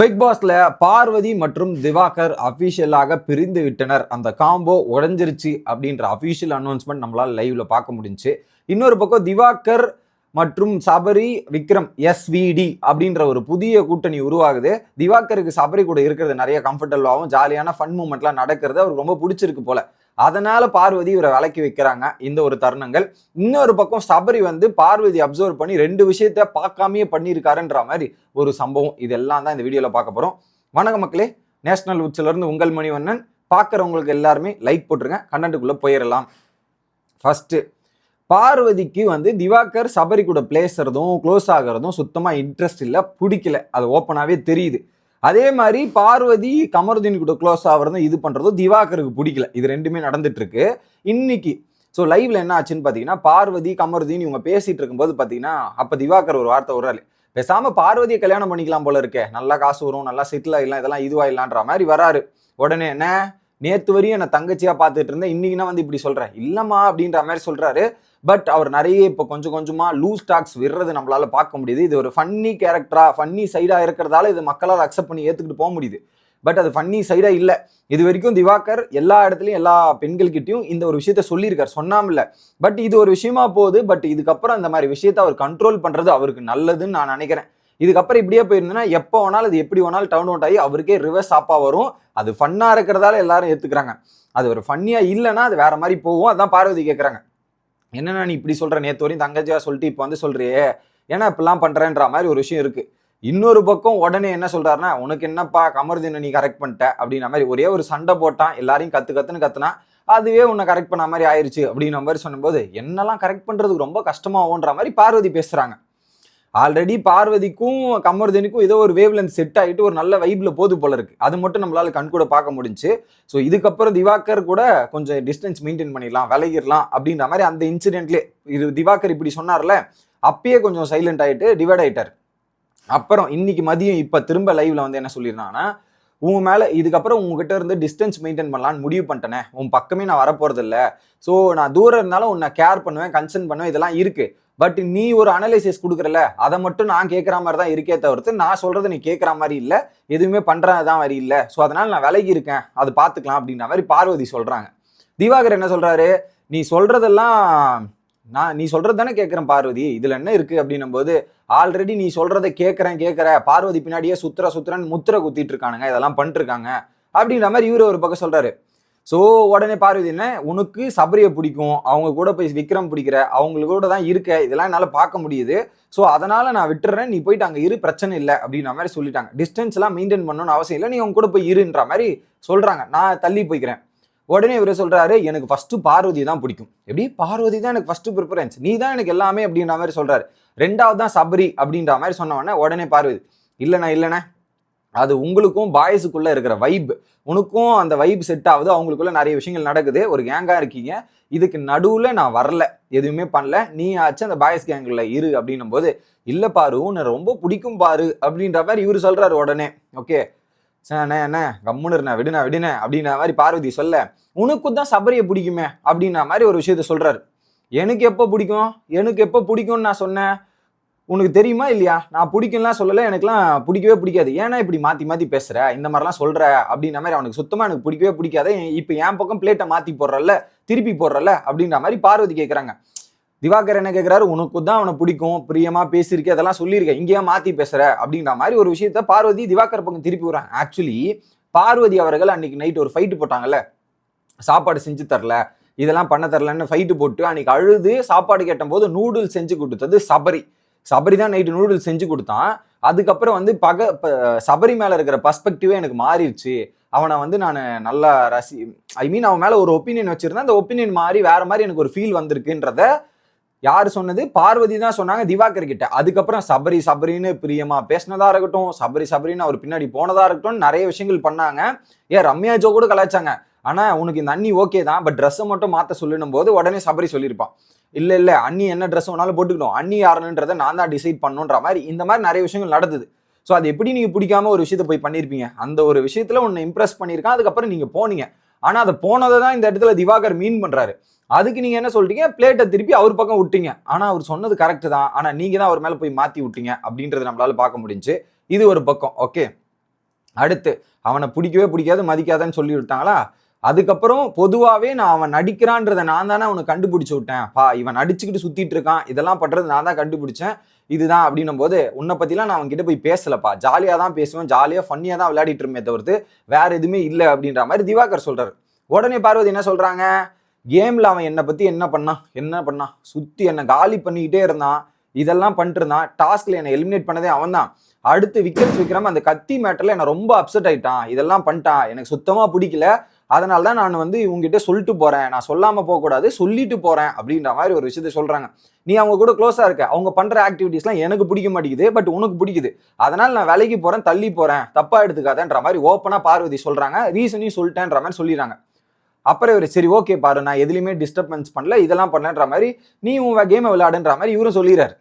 Big பாஸ்ல பார்வதி மற்றும் திவாகர் அபிஷியலாக பிரிந்து விட்டனர். அந்த காம்போ உடைஞ்சிருச்சு அப்படின்ற அபிஷியல் அனௌன்ஸ்மெண்ட் நம்மளால லைவ்ல பார்க்க முடிஞ்சுச்சு. இன்னொரு பக்கம் திவாகர் மற்றும் சபரி விக்ரம் எஸ்விடி அப்படின்ற ஒரு புதிய கூட்டணி உருவாகுது. திவாகருக்கு சபரி கூட இருக்கிறது நிறைய கம்ஃபர்டபுளாகவும் ஜாலியான ஃபன் மூமெண்ட்லாம் நடக்கிறது அவருக்கு ரொம்ப பிடிச்சிருக்கு போல. அதனால பார்வதி இவரை விலக்கி வைக்கிறாங்க இந்த ஒரு தருணங்கள். இன்னொரு பக்கம் சபரி பார்வதி அப்சர்வ் பண்ணி 2 விஷயத்த பார்க்காமையே பண்ணியிருக்காருன்ற மாதிரி ஒரு சம்பவம். இதெல்லாம் தான் இந்த வீடியோல பார்க்க போறோம். வணக்கம் மக்களே, நேஷனல் உட்ஸ்ல இருந்து உங்கள் மணிவண்ணன். பார்க்குறவங்களுக்கு எல்லாருமே லைக் போட்டுருங்க. கண்டென்ட்டுக்குள்ள போயிடலாம். ஃபர்ஸ்ட், பார்வதிக்கு திவாகர் சபரி கூட பேசுறதும் க்ளோஸ் ஆகிறதும் சுத்தமா இன்ட்ரெஸ்ட் இல்லை, பிடிக்கல. அது ஓப்பனாவே தெரியுது. அதே மாதிரி பார்வதி கமருதீன் கூட க்ளோஸ் ஆகிறதும் இது பண்றதும் திவாகருக்கு பிடிக்கல. இது ரெண்டுமே நடந்துட்டு இருக்கு இன்னைக்கு. ஸோ லைவ்ல என்ன ஆச்சுன்னு பாத்தீங்கன்னா, பார்வதி கமருதீன் இவங்க பேசிட்டு இருக்கும்போது பாத்தீங்கன்னா, அப்ப திவாகர் ஒரு வார்த்தை வர்றாரு, பேசாம பார்வதியை கல்யாணம் பண்ணிக்கலாம் போல இருக்கே, நல்லா காசு வரும், நல்லா செட்டில் ஆயிடலாம், இதெல்லாம் இதுவாயிடலான்ற மாதிரி வராரு. உடனே என்ன, நேத்து வரையும் என்ன தங்கச்சியா பார்த்துட்டு இருந்தேன், இன்னைக்குன்னா இப்படி சொல்றேன் இல்லம்மா அப்படின்ற மாதிரி சொல்றாரு. பட் அவர் நிறைய இப்போ கொஞ்சம் கொஞ்சமா லூஸ் டாக்ஸ் விடுறது நம்மளால பார்க்க முடியுது. இது ஒரு ஃபன்னி கேரக்டரா, ஃபன்னி சைடா இருக்கிறதால இது மக்களால் அக்செப்ட் பண்ணி ஏத்துக்கிட்டு போக முடியுது. பட் அது ஃபன்னி சைடா இல்லை. இது வரைக்கும் திவாகர் எல்லா இடத்துலையும் எல்லா பெண்கள்கிட்டையும் இந்த ஒரு விஷயத்த சொல்லியிருக்காரு, சொன்னாமல. பட் இது ஒரு விஷயமா போகுது. பட் இதுக்கப்புறம் இந்த மாதிரி விஷயத்த அவர் கண்ட்ரோல் பண்றது அவருக்கு நல்லதுன்னு நான் நினைக்கிறேன். இதுக்கப்புறம் இப்படியே போயிருந்தேன்னா எப்போ வேணாலும் அது எப்படி வேணாலும் டவுன் அவுட் ஆகி அவருக்கே ரிவர்ஸ் ஆப்பா வரும். அது ஃபன்னா இருக்கிறதால எல்லாரும் ஏத்துக்கிறாங்க. அது ஒரு ஃபன்னியா இல்லைன்னா அது வேற மாதிரி போகும். அதான் பார்வதி கேட்கறாங்க, என்னன்னா நீ இப்படி சொல்ற, நேத்து வரையும் தங்கச்சியா சொல்லிட்டு இப்போ சொல்றியே, ஏன்னா இப்பெல்லாம் பண்றேன்ற மாதிரி ஒரு விஷயம் இருக்கு. இன்னொரு பக்கம் உடனே என்ன சொல்றாருன்னா, உனக்கு என்னப்பா கமருதீனை நீ கரெக்ட் பண்ணிட்ட அப்படின்ற மாதிரி ஒரே ஒரு சண்டை போட்டான், எல்லாரையும் கத்துன்னு கத்துனா அதுவே உன்னை கரெக்ட் பண்ண மாதிரி ஆயிடுச்சு அப்படின்ற மாதிரி சொன்னபோது என்னெல்லாம் கரெக்ட் பண்றதுக்கு ரொம்ப கஷ்டமாகும்ன்ற மாதிரி பார்வதி பேசுறாங்க. ஆல்ரெடி பார்வதிக்கும் கமருதீனுக்கும் ஏதோ ஒரு வேவ் லென்த் செட் ஆகிட்டு ஒரு நல்ல வைப்ல போது போல இருக்கு. அது மட்டும் நம்மளால கண் கூட பார்க்க முடிஞ்சு. ஸோ இதுக்கப்புறம் திவாகர் கூட கொஞ்சம் டிஸ்டன்ஸ் மெயின்டைன் பண்ணிடலாம், விலகிடலாம் அப்படின்ற மாதிரி அந்த இன்சிடென்ட்லேயே இது திவாகர் இப்படி சொன்னார்ல, அப்பயே கொஞ்சம் சைலண்ட் ஆகிட்டு டிவைட் ஆயிட்டார். அப்புறம் இன்னைக்கு மதியம் இப்போ திரும்ப லைவ்ல என்ன சொல்லியிருந்தாங்கன்னா, உன் மேலே இதுக்கப்புறம் உங்ககிட்ட இருந்து டிஸ்டன்ஸ் மெயின்டைன் பண்ணலான்னு முடிவு பண்ணிட்டேனே, உன் பக்கமே நான் வரப்போறது இல்லை. ஸோ நான் தூரம் இருந்தாலும் உன்னை கேர் பண்ணுவேன், கன்சர்ன் பண்ணுவேன், இதெல்லாம் இருக்கு. பட் நீ ஒரு அனலைசிஸ் கொடுக்குறல, அதை மட்டும் நான் கேட்குற மாதிரி தான் இருக்கே தவிர்த்து நான் சொல்றது நீ கேட்குற மாதிரி இல்லை, எதுவுமே பண்றதான் மாதிரி இல்லை. ஸோ அதனால நான் விலகி இருக்கேன், அது பார்த்துக்கலாம் அப்படின்ற மாதிரி பார்வதி சொல்றாங்க. திவாகர் என்ன சொல்றாரு, நீ சொல்றதெல்லாம் நீ சொல்றது தானே கேட்குறேன் பார்வதி, இதுல என்ன இருக்கு அப்படின்னும் போது, ஆல்ரெடி நீ சொல்றதை கேட்குற பார்வதி பின்னாடியே சுத்துறன்னு முத்திர குத்திட்டு இருக்கானுங்க, இதெல்லாம் பண்ணிட்டு இருக்காங்க அப்படின்ற மாதிரி இவரு ஒரு பக்கம் சொல்றாரு. ஸோ உடனே பார்வதி என்ன, உனக்கு சபரியை பிடிக்கும், அவங்க கூட போய் விக்ரம் பிடிக்கிற, அவங்களுக்கு கூட தான் இருக்க, இதெல்லாம் என்னால் பார்க்க முடியுது. ஸோ அதனால நான் விட்டுறேன், நீ போயிட்டு அங்கே இரு, பிரச்சனை இல்லை அப்படின்ற மாதிரி சொல்லிட்டாங்க. டிஸ்டன்ஸ் எல்லாம் மெயின்டைன் பண்ணணும்னு அவசியம் இல்லை, நீ அவங்க கூட போய் இருன்ற மாதிரி சொல்றாங்க. நான் தள்ளி போய்க்கிறேன். உடனே இவர் சொல்றாரு, எனக்கு ஃபர்ஸ்ட் பார்வதி தான் பிடிக்கும். எப்படி பார்வதி தான் எனக்கு ஃபர்ஸ்ட் ப்ரிஃபரன்ஸ், நீ தான் எனக்கு எல்லாமே அப்படின்ற மாதிரி சொல்றாரு. 2வது தான் சபரி அப்படின்ற மாதிரி சொன்ன உடனே பார்வதி, இல்லைண்ணே அது உங்களுக்கும் பாய்ஸுக்குள்ள இருக்கிற வைப், உனக்கும் அந்த வைப் செட் ஆகுது, அவங்களுக்குள்ள நிறைய விஷயங்கள் நடக்குது, ஒரு கேங்கா இருக்கீங்க, இதுக்கு நடுவுல நான் வரல, எதுவுமே பண்ணல, நீ ஆச்சு அந்த பாய்ஸ் கேங்குல இரு அப்படின்னும் போது, இல்ல பாரு உன்னை ரொம்ப பிடிக்கும் பாரு அப்படின்ற மாதிரி இவரு சொல்றாரு. உடனே ஓகே என்ன கம்முன்னு விடுன அப்படின்ற மாதிரி பார்வதி சொல்ல, உனக்கும் தான் சபரியை பிடிக்குமே அப்படின்ற மாதிரி ஒரு விஷயத்த சொல்றாரு. எனக்கு எப்போ பிடிக்கும்னு நான் சொன்னேன், உனக்கு தெரியுமா இல்லையா, நான் பிடிக்கும்லாம் சொல்லலை, எனக்குலாம் பிடிக்கவே பிடிக்காது, ஏன்னா இப்படி மாற்றி பேசுற, இந்த மாதிரிலாம் சொல்ற அப்படின்ற மாதிரி அவனுக்கு சுத்தமாக எனக்கு பிடிக்கவே பிடிக்காது, இப்போ என் பக்கம் பிளேட்டை மாற்றி போடுறல, திருப்பி போடுறல அப்படின்ற மாதிரி பார்வதி கேட்குறாங்க. திவாகர் என்ன கேட்குறாரு, உனக்கு தான் அவனை பிடிக்கும், பிரியமா பேசியிருக்கேன், அதெல்லாம் சொல்லியிருக்கேன், இங்கேயா மாற்றி பேசுற அப்படின்ற மாதிரி ஒரு விஷயத்த பார்வதி திவாகர் பக்கம் திருப்பி விடுறாங்க. ஆக்சுவலி பார்வதி அவர்கள் அன்னைக்கு நைட் ஒரு ஃபைட்டு போட்டாங்கல்ல, சாப்பாடு செஞ்சு தரல, இதெல்லாம் பண்ண தரலன்னு ஃபைட்டு போட்டு அன்னைக்கு அழுது சாப்பாடு கேட்டும் போது நூடுல்ஸ் செஞ்சு கொடுத்தது சபரி தான் நைட்டு நூடுல்ஸ் செஞ்சு கொடுத்தான். அதுக்கப்புறம் சபரி மேல இருக்கிற பர்ஸ்பெக்டிவே எனக்கு மாறிடுச்சு, அவனை நான் நல்லா அவன் மேல ஒரு ஒப்பீனியன் வச்சிருந்தேன், அந்த ஒப்பீனியன் மாறி வேற மாதிரி எனக்கு ஒரு ஃபீல் வந்திருக்குன்றத யாரு சொன்னது, பார்வதி தான் சொன்னாங்க திவாகர் கிட்ட. அதுக்கப்புறம் சபரின்னு பிரியமா பேசினதா இருக்கட்டும், சபரின்னு அவர் பின்னாடி போனதா இருக்கட்டும், நிறைய விஷயங்கள் பண்ணாங்க. ரம்யா ஜோ கூட கலாய்ச்சாங்க. ஆனா உனக்கு இந்த அண்ணி ஓகே தான், பட் ட்ரெஸ்ஸை மட்டும் மாத்த சொல்லிடும் போது உடனே சபரி சொல்லியிருப்பான், இல்ல அண்ணி என்ன ட்ரெஸ் வேணாலும் போட்டுக்கணும், அண்ணி யாருன்றதை நான் தான் டிசைட் பண்ணுன்ற மாதிரி இந்த மாதிரி நிறைய விஷயங்கள் நடந்தது. ஸோ அது எப்படி நீங்க பிடிக்காம ஒரு விஷயத்த போய் பண்ணிருப்பீங்க, அந்த ஒரு விஷயத்துல உன்னை இம்ப்ரெஸ் பண்ணியிருக்கான், அதுக்கப்புறம் நீங்க போனீங்க. ஆனா அதை போனதை தான் இந்த இடத்துல திவாகர் மீன் பண்றாரு. அதுக்கு நீங்க என்ன சொல்றீங்க, பிளேட்டை திருப்பி அவர் பக்கம் விட்டீங்க. ஆனா அவர் சொன்னது கரெக்ட் தான், ஆனா நீங்க தான் அவர் மேல போய் மாத்தி விட்டீங்க அப்படின்றத நம்மளால பார்க்க முடிஞ்சு. இது ஒரு பக்கம். ஓகே, அடுத்து அவனை பிடிக்கவே பிடிக்காது, மதிக்காதன்னு சொல்லி விட்டாங்களா. அதுக்கப்புறம் பொதுவாகவே நான் அவன் நடிக்கிறான்றதை நான் தானே அவனை கண்டுபிடிச்சு விட்டேன். இவன் நடிச்சுக்கிட்டு சுத்திட்டு இருக்கான், இதெல்லாம் பண்றது நான் தான் கண்டுபிடிச்சேன், இதுதான் அப்படின்னும் போது உன்னை பத்திலாம் நான் அவன்கிட்ட போய் பேசலப்பா, ஜாலியாக தான் பேசுவேன், ஜாலியாக ஃபன்னியாக தான் விளையாடிட்டு இருமே தவிர்த்து வேற எதுவுமே இல்லை அப்படின்ற மாதிரி திவாகர் சொல்றாரு. உடனே பார்வதி என்ன சொல்றாங்க, கேம்ல அவன் என்னை பத்தி என்ன பண்ணான், சுத்தி என்னை காலி பண்ணிக்கிட்டே இருந்தான், இதெல்லாம் பண்ணிட்டு இருந்தான், டாஸ்க்ல என்னை எலிமினேட் பண்ணதே அவன் தான். அடுத்து விக்ரம் அந்த கத்தி மேட்டர்ல என்ன ரொம்ப அப்செட் ஆயிட்டான், இதெல்லாம் பண்ணிட்டான், எனக்கு சுத்தமா பிடிக்கல, அதனால தான் நான் வந்து உங்ககிட்ட சொல்லிட்டு போறேன், நான் சொல்லாம போகக்கூடாது, சொல்லிட்டு போறேன் அப்படின்ற மாதிரி ஒரு விஷயத்த சொல்றாங்க. நீ அவங்க கூட க்ளோஸா இருக்க, அவங்க பண்ற ஆக்டிவிட்டிஸ்லாம் எனக்கு பிடிக்க மாட்டேங்குது, பட் உனக்கு பிடிக்குது, அதனால நான் விலைக்கு போறேன், தள்ளி போறேன், தப்பா எடுத்துக்காதன்ற மாதிரி ஓப்பனா பார்வதி சொல்றாங்க. ரீசனையும் சொல்லிட்டேன்ற மாதிரி சொல்லிடுறாங்க. அப்புறம் இவர் சரி ஓகே பாரு, நான் எதுலையுமே டிஸ்டர்பன்ஸ் பண்ணல, இதெல்லாம் பண்ணலன்ற மாதிரி நீ உன் கேமை விளையாடுன்ற மாதிரி இவரும் சொல்லிடுறாரு.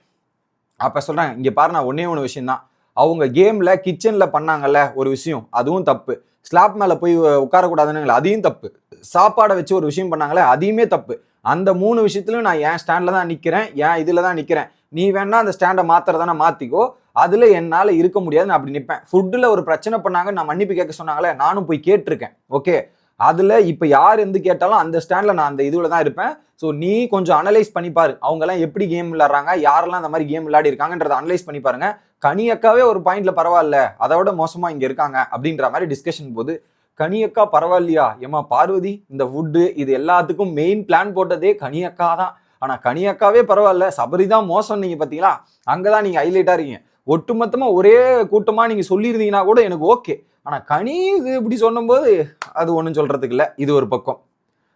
அப்ப சொல்றாங்க, இங்க பாரு நான் ஒன்னே ஒன்று விஷயம் தான், அவங்க கேம்ல கிச்சன்ல பண்ணாங்கல்ல ஒரு விஷயம், அதுவும் தப்பு, ஸ்லாப் மேல போய் உட்காரக்கூடாதுன்னு அதையும் தப்பு, சாப்பாடை வச்சு ஒரு விஷயம் பண்ணாங்களே அதையுமே தப்பு, அந்த 3 விஷயத்துலயும் நான் என் ஸ்டாண்ட்ல தான் நிக்கிறேன், என் இதுல தான் நிக்கிறேன், நீ வேணா அந்த ஸ்டாண்டை மாத்துறதானே மாத்திக்கோ, அதுல என்னால இருக்க முடியாது, நான் அப்படி நிற்பேன். ஃபுட்டுல ஒரு பிரச்சனை பண்ணாங்க, நான் மன்னிப்பு கேட்க சொன்னாங்களே, நானும் போய் கேட்டிருக்கேன், ஓகே, அதுல இப்ப யார் எந்த கேட்டாலும் அந்த ஸ்டாண்ட்ல நான் அந்த இதுல தான் இருப்பேன். ஸோ நீ கொஞ்சம் அனலைஸ் பண்ணி பாரு, அவங்க எல்லாம் எப்படி கேம் விளையாடுறாங்க, யாரெல்லாம் அந்த மாதிரி கேம் விளையாடி இருக்காங்கன்றத அனலைஸ் பண்ணி பாருங்க. கனியக்காவே ஒரு பாயிண்ட்ல பரவாயில்ல, அதை விட மோசமா இங்க இருக்காங்க அப்படின்ற மாதிரி டிஸ்கஷன் போது, கனியக்கா பரவாயில்லையா, ஏமா பார்வதி இந்த ஃபுட்டு இது எல்லாத்துக்கும் மெயின் பிளான் போட்டதே கனியக்கா தான், ஆனா கனியக்காவே பரவாயில்ல, சபரி தான் மோசம், நீங்க பாத்தீங்களா, அங்கதான் நீங்க ஹைலைட்டா இருக்கீங்க, ஒட்டுமொத்தமா ஒரே கூட்டமா நீங்க சொல்லியிருந்தீங்கன்னா கூட எனக்கு ஓகே, ஆனா கனி இது இப்படி சொன்னும்போது அது ஒன்றும் சொல்றதுக்கு இல்லை. இது ஒரு பக்கம்.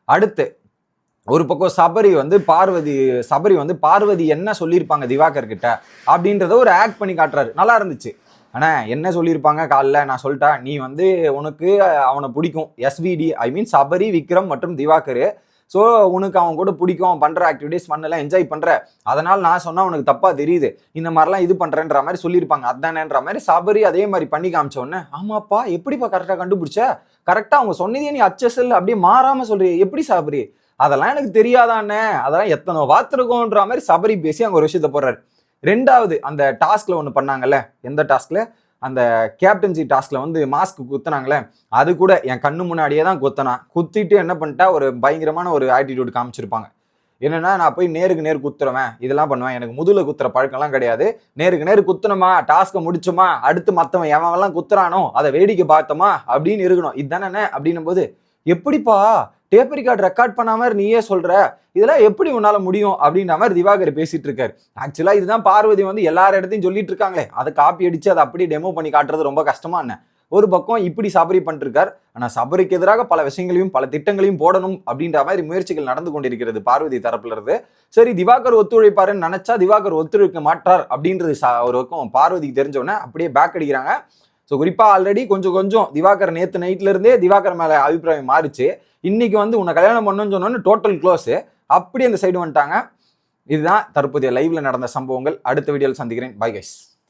அடுத்து ஒரு பக்கம் சபரி வந்து பார்வதி என்ன சொல்லியிருப்பாங்க திவாகர் கிட்ட அப்படின்றத ஒரு ஆக்ட் பண்ணி காட்டுறாரு, நல்லா இருந்துச்சு. ஆனா என்ன சொல்லியிருப்பாங்க, காலைல நான் சொல்லிட்டா, நீ வந்து உனக்கு அவனை பிடிக்கும், எஸ்விடி ஐ மீன் சபரி, விக்ரம் மற்றும் திவாகர், ஸோ உனக்கு அவன் கூட பிடிக்கும், அவன் பண்ற ஆக்டிவிட்டிஸ் பண்ணலாம், என்ஜாய் பண்ற, அதனால நான் சொன்னா உனக்கு தப்பா தெரியுது, இந்த மாதிரிலாம் இது பண்றேன்ற மாதிரி சொல்லியிருப்பாங்க, அதானேன்ற மாதிரி சபரி அதே மாதிரி பண்ணி காமிச்ச உடனே, ஆமாப்பா எப்படிப்பா கரெக்டா கண்டுபிடிச்ச, கரெக்டா அவங்க சொன்னதே நீ அச்சல் அப்படியே மாறாம சொல்றீ, எப்படி சபரி, அதெல்லாம் எனக்கு தெரியாதானே, அதெல்லாம் எத்தனை பார்த்துருக்கோன்ற மாதிரி சபரி பேசி அங்க ஒரு விஷயத்த போடுறாரு. ரெண்டாவது அந்த டாஸ்க்ல ஒன்று பண்ணாங்கல்ல, எந்த டாஸ்க்ல, அந்த கேப்டன்சி டாஸ்க்ல வந்து மாஸ்க் குத்துனாங்களே, அது கூட என் கண்ணு முன்னாடியே தான் குத்திட்டு என்ன பண்ணிட்டா, ஒரு பயங்கரமான ஒரு ஆட்டிடியூட் காமிச்சிருப்பாங்க. என்னன்னா, நான் போய் நேருக்கு நேர் குத்துறவேன், இதெல்லாம் பண்ணுவேன், எனக்கு முதுகுல குத்துற பழக்கம்லாம் கிடையாது, நேருக்கு நேர் குத்துனமா, டாஸ்க்கை முடிச்சோமா, அடுத்து மற்றவன் எவன்லாம் குத்துறானோ அதை வேடிக்கை பார்த்தோமா அப்படின்னு இருக்கணும், இதுதானே அப்படின்னும் போது, எப்படிப்பா டேப் ரெக்கார்ட் பண்ணாம நீயே சொல்ற, இதெல்லாம் எப்படி உன்னால முடியும் அப்படின்ற மாதிரி திவாகர் பேசிட்டு இருக்காரு. ஆக்சுவலா இதுதான் பார்வதி வந்து எல்லார இடத்தையும் சொல்லிட்டு இருக்காங்களே, அதை காப்பி அடிச்சு அதை அப்படியே டெமோ பண்ணி காட்டுறது ரொம்ப கஷ்டமா என்ன. ஒரு பக்கம் இப்படி சபரி பண்ணிட்டு இருக்காரு, ஆனா சபரிக்கு எதிராக பல விஷயங்களையும் பல திட்டங்களையும் போடணும் அப்படின்ற மாதிரி முயற்சிகள் நடந்து கொண்டிருக்கிறது பார்வதி தரப்புல இருந்து. சரி, திவாகர் ஒத்துழைப்பாருன்னு நினைச்சா திவாகர் ஒத்துழைக்க மாட்டார் அப்படின்றது ஒரு பக்கம் பார்வதிக்கு தெரிஞ்சவொடனே அப்படியே பேக் அடிக்கிறாங்க. ஸோ குறிப்பா ஆல்ரெடி கொஞ்சம் திவாகர் நேற்று நைட்ல இருந்தே திவாகர் மேல அபிப்பிராயம் மாறிச்சு, இன்னைக்கு வந்து உன்னை கல்யாணம் பண்ணணும்னு சொன்னோன்னு டோட்டல் க்ளோஸ், அப்படி அந்த சைடு வந்துட்டாங்க. இதுதான் தற்போதைய லைவ்ல நடந்த சம்பவங்கள். அடுத்த வீடியோவில் சந்திக்கிறேன். Bye guys.